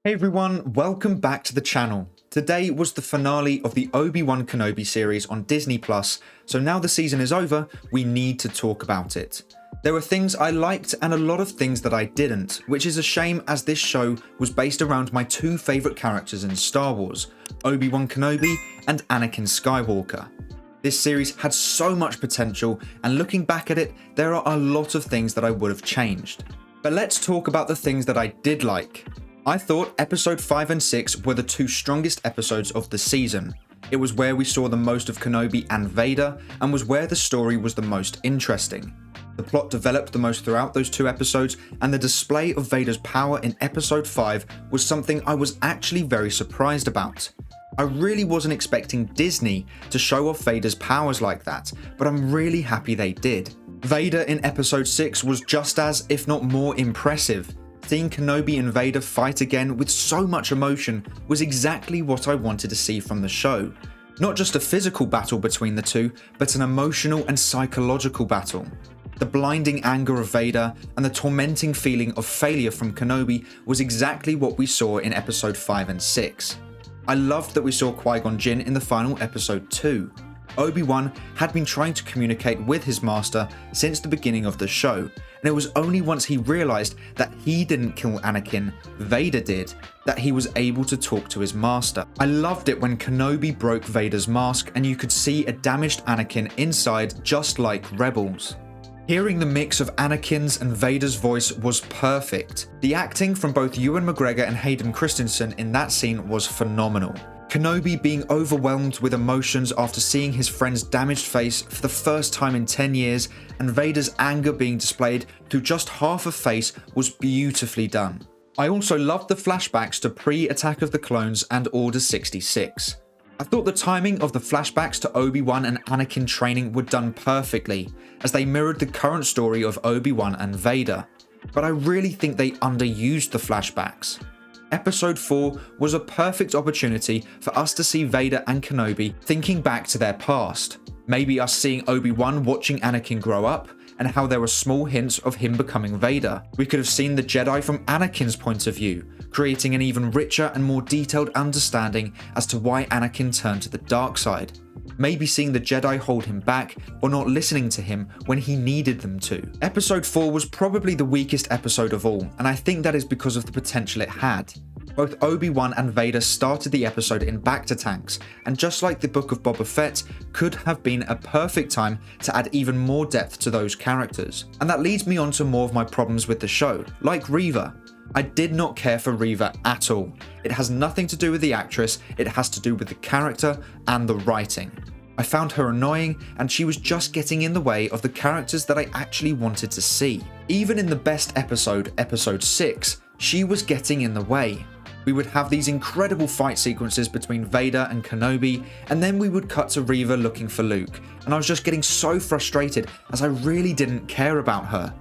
Hey everyone, welcome back to the channel. Today was the finale of the Obi Wan Kenobi series on Disney+, so now the season is over, we need to talk about it. There were things I liked and a lot of things that I didn't, which is a shame as this show was based around my two favourite characters in Star Wars, Obi Wan Kenobi and Anakin Skywalker. This series had so much potential, and looking back at it, there are a lot of things that I would have changed. But let's talk about the things that I did like. I thought episode 5 and 6 were the two strongest episodes of the season. It was where we saw the most of Kenobi and Vader, and was where the story was the most interesting. The plot developed the most throughout those two episodes, and the display of Vader's power in episode 5 was something I was actually very surprised about. I really wasn't expecting Disney to show off Vader's powers like that, but I'm really happy they did. Vader in episode 6 was just as, if not more, impressive. Seeing Kenobi and Vader fight again with so much emotion was exactly what I wanted to see from the show. Not just a physical battle between the two, but an emotional and psychological battle. The blinding anger of Vader and the tormenting feeling of failure from Kenobi was exactly what we saw in episode 5 and 6. I loved that we saw Qui-Gon Jinn in the final episode too. Obi-Wan had been trying to communicate with his master since the beginning of the show, and it was only once he realized that he didn't kill Anakin, Vader did, that he was able to talk to his master. I loved it when Kenobi broke Vader's mask and you could see a damaged Anakin inside, just like Rebels. Hearing the mix of Anakin's and Vader's voice was perfect. The acting from both Ewan McGregor and Hayden Christensen in that scene was phenomenal. Kenobi being overwhelmed with emotions after seeing his friend's damaged face for the first time in 10 years, and Vader's anger being displayed through just half a face was beautifully done. I also loved the flashbacks to pre-Attack of the Clones and Order 66. I thought the timing of the flashbacks to Obi-Wan and Anakin training were done perfectly, as they mirrored the current story of Obi-Wan and Vader, but I really think they underused the flashbacks. Episode 4 was a perfect opportunity for us to see Vader and Kenobi thinking back to their past. Maybe us seeing Obi-Wan watching Anakin grow up, and how there were small hints of him becoming Vader. We could have seen the Jedi from Anakin's point of view, creating an even richer and more detailed understanding as to why Anakin turned to the dark side. Maybe seeing the Jedi hold him back or not listening to him when he needed them to. Episode 4 was probably the weakest episode of all, and I think that is because of the potential it had. Both Obi-Wan and Vader started the episode in bacta tanks, and just like the Book of Boba Fett, could have been a perfect time to add even more depth to those characters. And that leads me on to more of my problems with the show, like Reva. I did not care for Reva at all. It has nothing to do with the actress, it has to do with the character and the writing. I found her annoying, and she was just getting in the way of the characters that I actually wanted to see. Even in the best episode, episode 6, she was getting in the way. We would have these incredible fight sequences between Vader and Kenobi, and then we would cut to Reva looking for Luke, and I was just getting so frustrated as I really didn't care about her.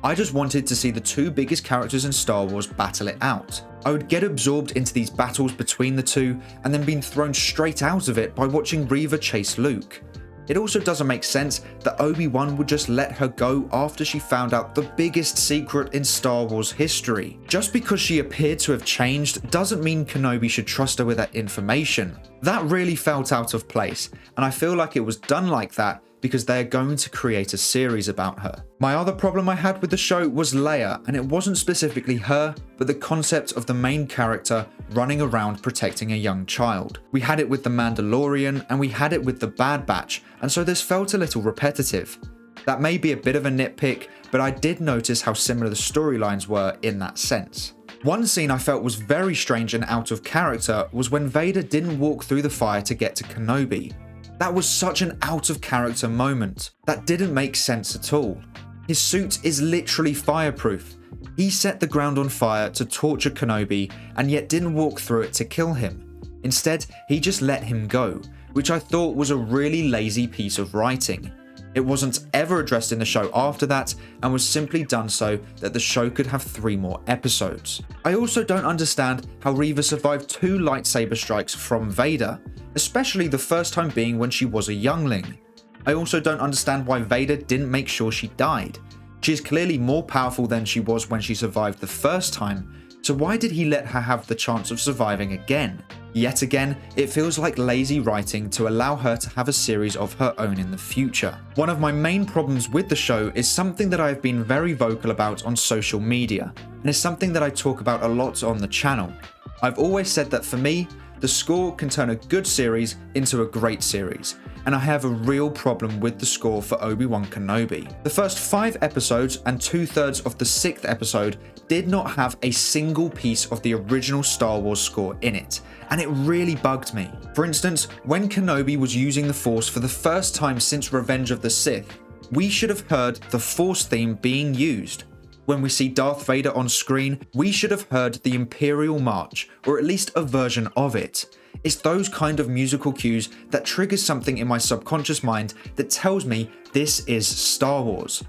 I just wanted to see the two biggest characters in Star Wars battle it out. I would get absorbed into these battles between the two and then being thrown straight out of it by watching Reva chase Luke. It also doesn't make sense that Obi-Wan would just let her go after she found out the biggest secret in Star Wars history. Just because she appeared to have changed doesn't mean Kenobi should trust her with that information. That really felt out of place, and I feel like it was done like that because they are going to create a series about her. My other problem I had with the show was Leia, and it wasn't specifically her, but the concept of the main character running around protecting a young child. We had it with the Mandalorian, and we had it with the Bad Batch, and so this felt a little repetitive. That may be a bit of a nitpick, but I did notice how similar the storylines were in that sense. One scene I felt was very strange and out of character was when Vader didn't walk through the fire to get to Kenobi. That was such an out of character moment. That didn't make sense at all. His suit is literally fireproof. He set the ground on fire to torture Kenobi and yet didn't walk through it to kill him. Instead, he just let him go, which I thought was a really lazy piece of writing. It wasn't ever addressed in the show after that, and was simply done so that the show could have 3 more episodes. I also don't understand how Reva survived 2 lightsaber strikes from Vader, especially the first time being when she was a youngling. I also don't understand why Vader didn't make sure she died. She is clearly more powerful than she was when she survived the first time, So why did he let her have the chance of surviving again? Yet again, it feels like lazy writing to allow her to have a series of her own in the future. One of my main problems with the show is something that I have been very vocal about on social media, and is something that I talk about a lot on the channel. I've always said that for me, the score can turn a good series into a great series, and I have a real problem with the score for Obi Wan Kenobi. The first 5 episodes and 2/3 of the 6th episode did not have a single piece of the original Star Wars score in it, and it really bugged me. For instance, when Kenobi was using the Force for the first time since Revenge of the Sith, we should have heard the Force theme being used. When we see Darth Vader on screen, we should have heard the Imperial March, or at least a version of it. It's those kind of musical cues that triggers something in my subconscious mind that tells me this is Star Wars.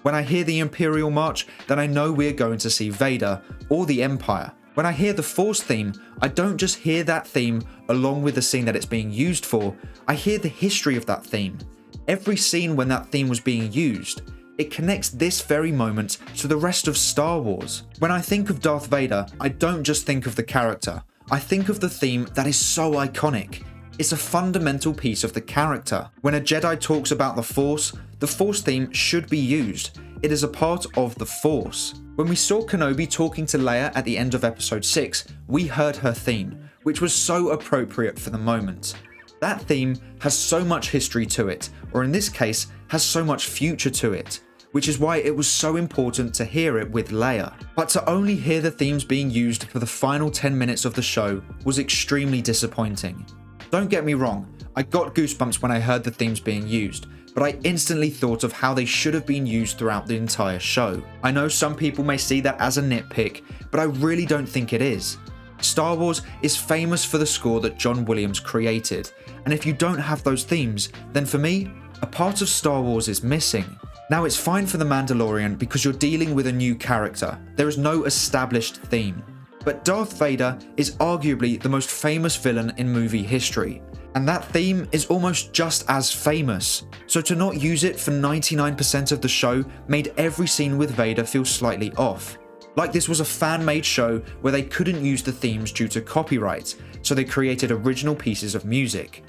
When I hear the Imperial March, then I know we're going to see Vader, or the Empire. When I hear the Force theme, I don't just hear that theme along with the scene that it's being used for, I hear the history of that theme. Every scene when that theme was being used, it connects this very moment to the rest of Star Wars. When I think of Darth Vader, I don't just think of the character. I think of the theme that is so iconic. It's a fundamental piece of the character. When a Jedi talks about the Force theme should be used. It is a part of the Force. When we saw Kenobi talking to Leia at the end of episode 6, we heard her theme, which was so appropriate for the moment. That theme has so much history to it, or in this case, has so much future to it, which is why it was so important to hear it with Leia. But to only hear the themes being used for the final 10 minutes of the show was extremely disappointing. Don't get me wrong, I got goosebumps when I heard the themes being used, but I instantly thought of how they should have been used throughout the entire show. I know some people may see that as a nitpick, but I really don't think it is. Star Wars is famous for the score that John Williams created, and if you don't have those themes, then for me, a part of Star Wars is missing. Now it's fine for The Mandalorian because you're dealing with a new character, there is no established theme. But Darth Vader is arguably the most famous villain in movie history, and that theme is almost just as famous. So to not use it for 99% of the show made every scene with Vader feel slightly off. Like this was a fan-made show where they couldn't use the themes due to copyright, so they created original pieces of music.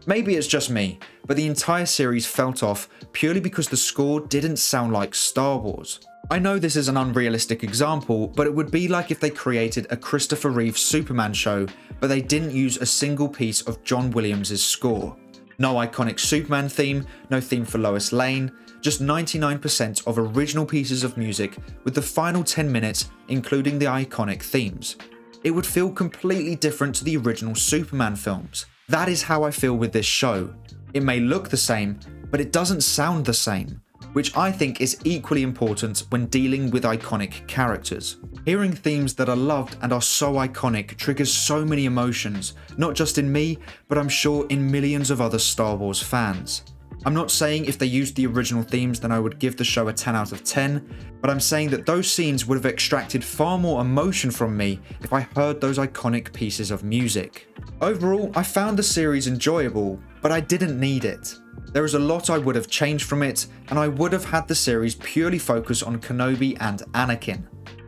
Maybe it's just me, but the entire series felt off purely because the score didn't sound like Star Wars. I know this is an unrealistic example, but it would be like if they created a Christopher Reeve Superman show, but they didn't use a single piece of John Williams' score. No iconic Superman theme, no theme for Lois Lane, just 99% of original pieces of music with the final 10 minutes including the iconic themes. It would feel completely different to the original Superman films. That is how I feel with this show. It may look the same, but it doesn't sound the same, which I think is equally important when dealing with iconic characters. Hearing themes that are loved and are so iconic triggers so many emotions, not just in me, but I'm sure in millions of other Star Wars fans. I'm not saying if they used the original themes then I would give the show a 10 out of 10, but I'm saying that those scenes would have extracted far more emotion from me if I heard those iconic pieces of music. Overall, I found the series enjoyable, but I didn't need it. There is a lot I would have changed from it, and I would have had the series purely focus on Kenobi and Anakin.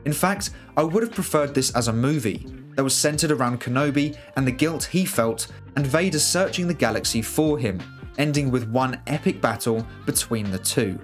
In fact, I would have preferred this as a movie that was centered around Kenobi and the guilt he felt, and Vader searching the galaxy for him, ending with one epic battle between the two.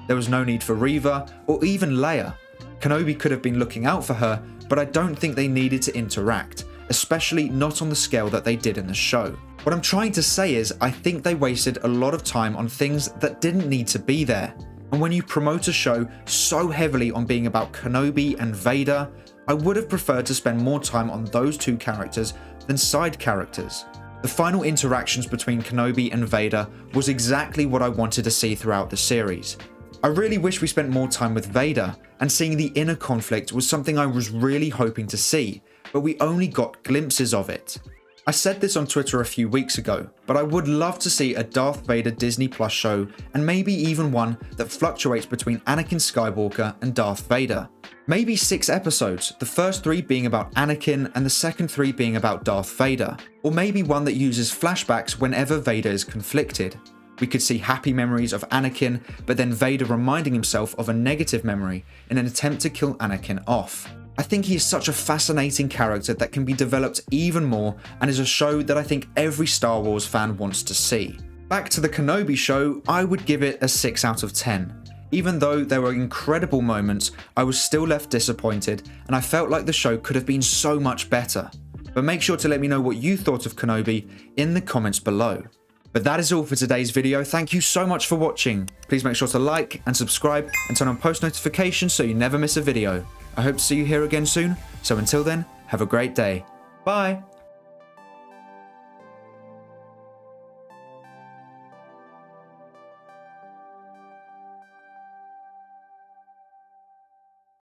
There was no need for Reva or even Leia. Kenobi could have been looking out for her, but I don't think they needed to interact, especially not on the scale that they did in the show. What I'm trying to say is I think they wasted a lot of time on things that didn't need to be there. And when you promote a show so heavily on being about Kenobi and Vader, I would have preferred to spend more time on those two characters than side characters. The final interactions between Kenobi and Vader was exactly what I wanted to see throughout the series. I really wish we spent more time with Vader, and seeing the inner conflict was something I was really hoping to see, but we only got glimpses of it. I said this on Twitter a few weeks ago, but I would love to see a Darth Vader Disney Plus show, and maybe even one that fluctuates between Anakin Skywalker and Darth Vader. Maybe 6 episodes, the first 3 being about Anakin and the second 3 being about Darth Vader. Or maybe one that uses flashbacks whenever Vader is conflicted. We could see happy memories of Anakin, but then Vader reminding himself of a negative memory in an attempt to kill Anakin off. I think he is such a fascinating character that can be developed even more and is a show that I think every Star Wars fan wants to see. Back to the Kenobi show, I would give it a 6 out of 10. Even though there were incredible moments, I was still left disappointed and I felt like the show could have been so much better. But make sure to let me know what you thought of Kenobi in the comments below. But that is all for today's video. Thank you so much for watching. Please make sure to like and subscribe and turn on post notifications so you never miss a video. I hope to see you here again soon. So until then, have a great day. Bye.